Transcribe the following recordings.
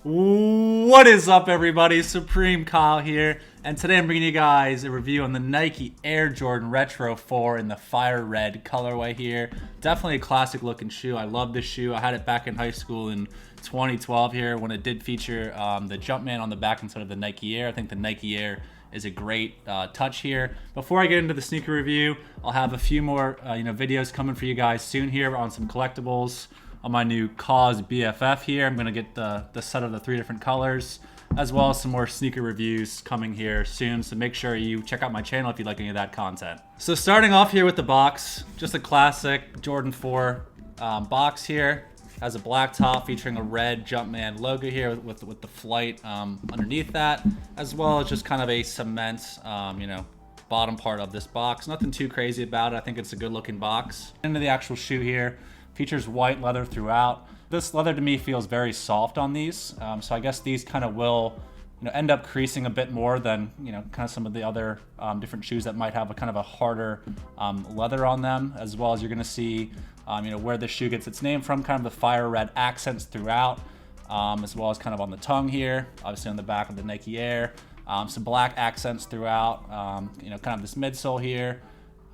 What is up, everybody? Supreme Kyle here, and today I'm bringing you guys a review on the Nike Air Jordan Retro 4 in the fire red colorway here. Definitely a classic looking shoe. I love this shoe. I had it back in high school in 2012 here when it did feature the Jumpman on the back instead of the Nike Air. I think the Nike Air is a great touch here. Before I get into the sneaker review, I'll have a few more videos coming for you guys soon here on some collectibles. On my new Cause BFF here, I'm gonna get the set of the 3 different colors, as well as some more sneaker reviews coming here soon. So make sure you check out my channel if you'd like any of that content. So starting off here with the box, just a classic Jordan 4 box here. Has a black top featuring a red Jumpman logo here with the flight underneath that, as well as just kind of a cement, bottom part of this box. Nothing too crazy about it. I think it's a good looking box. Into the actual shoe here. Features white leather throughout. This leather to me feels very soft on these, so I guess these kind of will end up creasing a bit more than kind of some of the other different shoes that might have a kind of a harder leather on them, as well as you're going to see where the shoe gets its name from, kind of the fire red accents throughout, as well as kind of on the tongue here, obviously on the back of the Nike Air, some black accents throughout, kind of this midsole here.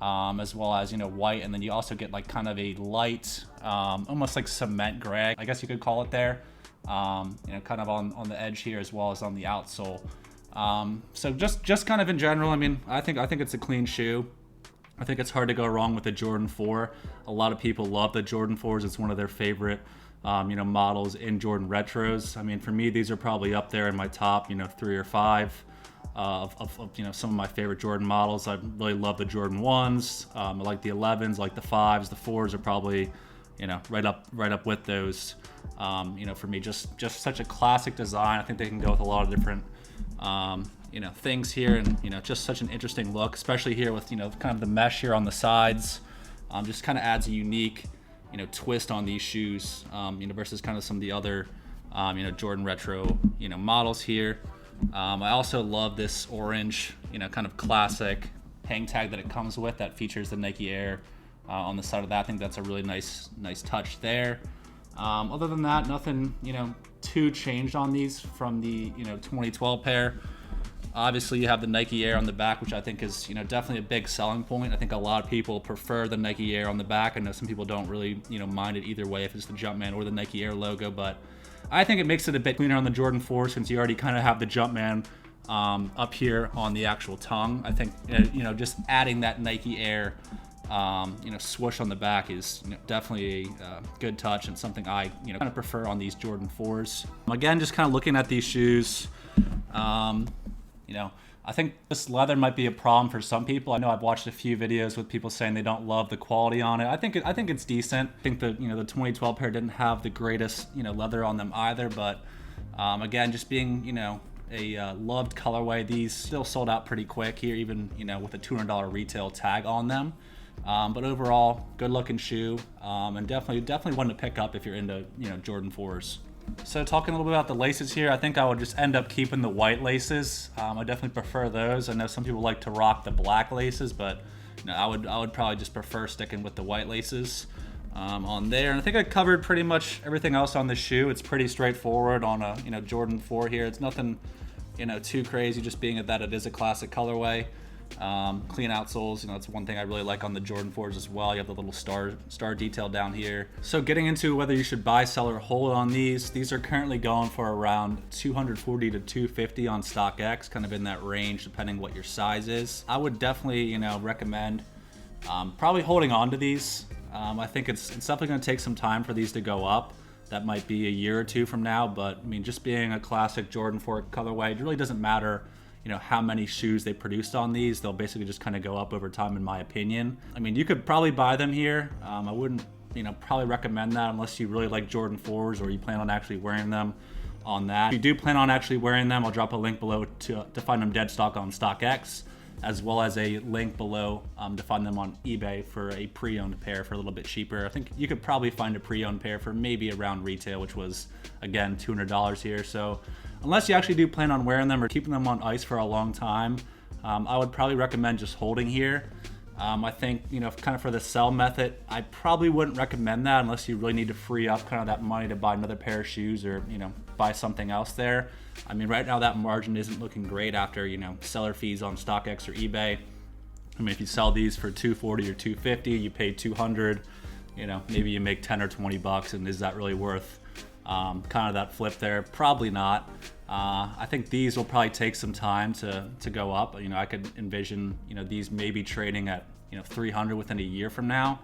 As well as white, and then you also get like kind of a light almost like cement gray, I guess you could call it there, kind of on the edge here as well as on the outsole. So just kind of in general, I mean, I think it's a clean shoe. I think it's hard to go wrong with the Jordan 4. A lot of people love the Jordan 4s. It's one of their favorite models in Jordan retros. I mean, for me, these are probably up there in my top 3 or 5 of some of my favorite Jordan models. I really love the Jordan 1s. I like the 11s, like the 5s. The 4s are probably right up with those. For me, just such a classic design. I think they can go with a lot of different things here, and just such an interesting look, especially here with kind of the mesh here on the sides. Just kind of adds a unique twist on these shoes, versus kind of some of the other Jordan retro models here. I also love this orange, kind of classic hang tag that it comes with that features the Nike Air on the side of that. I think that's a really nice touch there. Other than that, nothing, too changed on these from the, 2012 pair. Obviously, you have the Nike Air on the back, which I think is, definitely a big selling point. I think a lot of people prefer the Nike Air on the back. I know some people don't really, mind it either way if it's the Jumpman or the Nike Air logo, but I think it makes it a bit cleaner on the Jordan 4 since you already kind of have the Jumpman up here on the actual tongue. I think, just adding that Nike Air, swoosh on the back is definitely a good touch and something I, kind of prefer on these Jordan 4s. Again, just kind of looking at these shoes, I think this leather might be a problem for some people. I know I've watched a few videos with people saying they don't love the quality on it. I think it's decent. I think the the 2012 pair didn't have the greatest leather on them either, but again, just being a loved colorway, these still sold out pretty quick here, even with a $200 retail tag on them. But overall, good looking shoe, and definitely one to pick up if you're into Jordan 4s. So talking a little bit about the laces here, I think I would just end up keeping the white laces. I definitely prefer those. I know some people like to rock the black laces, but I would probably just prefer sticking with the white laces on there. And I think I covered pretty much everything else on the shoe. It's pretty straightforward on a Jordan 4 here. It's nothing too crazy, just being that it is a classic colorway. Clean outsoles, it's one thing I really like on the Jordan 4s as well. You have the little star detail down here. So getting into whether you should buy, sell, or hold on these are currently going for around $240 to $250 on StockX, kind of in that range depending what your size is. I would definitely recommend probably holding on to these. I think it's definitely going to take some time for these to go up. That might be a year or two from now, but I mean, just being a classic Jordan 4 colorway, it really doesn't matter how many shoes they produced on these. They'll basically just kind of go up over time, in my opinion. I mean, you could probably buy them here. I wouldn't, probably recommend that unless you really like Jordan 4s or you plan on actually wearing them on that. If you do plan on actually wearing them, I'll drop a link below to find them dead stock on StockX, as well as a link below to find them on eBay for a pre-owned pair for a little bit cheaper. I think you could probably find a pre-owned pair for maybe around retail, which was, again, $200 here. So unless you actually do plan on wearing them or keeping them on ice for a long time, I would probably recommend just holding here. I think, you know, kind of for the sell method, I probably wouldn't recommend that unless you really need to free up kind of that money to buy another pair of shoes or, you know, buy something else there. I mean, right now that margin isn't looking great after, you know, seller fees on StockX or eBay. I mean, if you sell these for $240 or $250, you pay $200, you know, maybe you make 10 or 20 bucks, and is that really worth kind of that flip there? Probably not. I think these will probably take some time to go up. You know, I could envision, you know, these maybe trading at, you know, 300 within a year from now,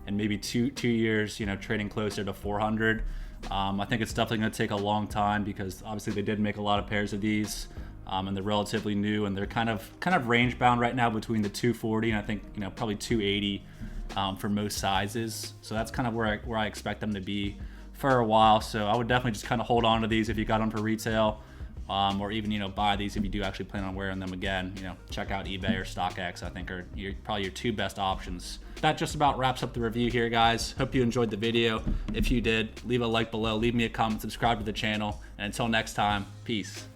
and maybe two years, you know, trading closer to 400. I think it's definitely going to take a long time because obviously they did make a lot of pairs of these, and they're relatively new, and they're kind of range bound right now between the 240 and I think, you know, probably 280 for most sizes. So that's kind of where I expect them to be for a while. So I would definitely just kind of hold on to these if you got them for retail, or even, you know, buy these if you do actually plan on wearing them again. You know, check out eBay or StockX, I think are probably your two best options. That just about wraps up the review here, guys. Hope you enjoyed the video. If you did, leave a like below, leave me a comment, subscribe to the channel, and until next time, peace.